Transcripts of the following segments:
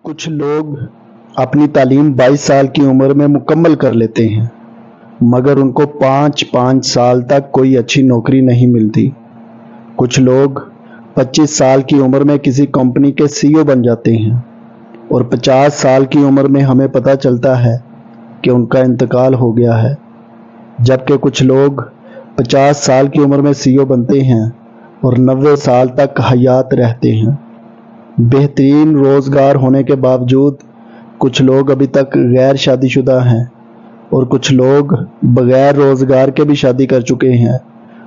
کچھ لوگ اپنی تعلیم 22 سال کی عمر میں مکمل کر لیتے ہیں مگر ان کو 5 سال تک کوئی اچھی نوکری نہیں ملتی۔ کچھ لوگ 25 سال کی عمر میں کسی کمپنی کے CEO بن جاتے ہیں اور 50 سال کی عمر میں ہمیں پتہ چلتا ہے کہ ان کا انتقال ہو گیا ہے، جبکہ کچھ لوگ 50 سال کی عمر میں CEO بنتے ہیں اور 90 سال تک حیات رہتے ہیں۔ بہترین روزگار ہونے کے باوجود کچھ لوگ ابھی تک غیر شادی شدہ ہیں اور کچھ لوگ بغیر روزگار کے بھی شادی کر چکے ہیں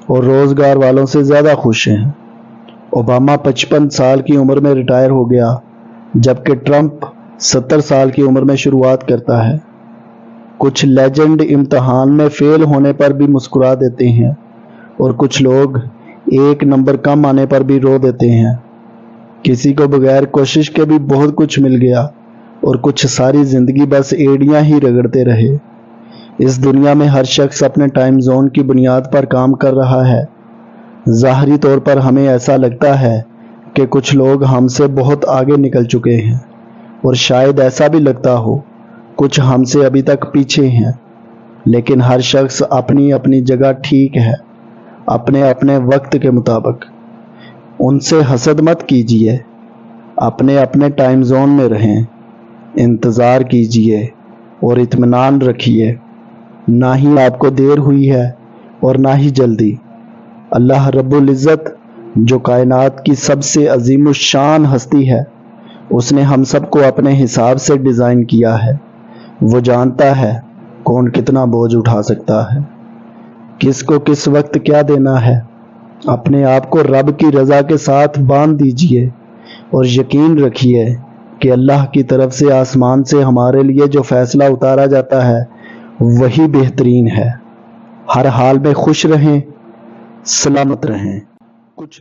اور روزگار والوں سے زیادہ خوش ہیں۔ اوباما 55 سال کی عمر میں ریٹائر ہو گیا جبکہ ٹرمپ 70 سال کی عمر میں شروعات کرتا ہے۔ کچھ لیجنڈ امتحان میں فیل ہونے پر بھی مسکرا دیتے ہیں اور کچھ لوگ 1 نمبر کم آنے پر بھی رو دیتے ہیں۔ کسی کو بغیر کوشش کے بھی بہت کچھ مل گیا اور کچھ ساری زندگی بس ایڑیاں ہی رگڑتے رہے۔ اس دنیا میں ہر شخص اپنے ٹائم زون کی بنیاد پر کام کر رہا ہے۔ ظاہری طور پر ہمیں ایسا لگتا ہے کہ کچھ لوگ ہم سے بہت آگے نکل چکے ہیں اور شاید ایسا بھی لگتا ہو کچھ ہم سے ابھی تک پیچھے ہیں، لیکن ہر شخص اپنی اپنی جگہ ٹھیک ہے، اپنے اپنے وقت کے مطابق۔ ان سے حسد مت کیجیے، اپنے اپنے ٹائم زون میں رہیں، انتظار کیجیے اور اطمینان رکھیے۔ نہ ہی آپ کو دیر ہوئی ہے اور نہ ہی جلدی۔ اللہ رب العزت جو کائنات کی سب سے عظیم الشان ہستی ہے، اس نے ہم سب کو اپنے حساب سے ڈیزائن کیا ہے۔ وہ جانتا ہے کون کتنا بوجھ اٹھا سکتا ہے، کس کو کس وقت کیا دینا ہے۔ اپنے آپ کو رب کی رضا کے ساتھ باندھ دیجئے اور یقین رکھیے کہ اللہ کی طرف سے آسمان سے ہمارے لیے جو فیصلہ اتارا جاتا ہے وہی بہترین ہے۔ ہر حال میں خوش رہیں، سلامت رہیں۔ کچھ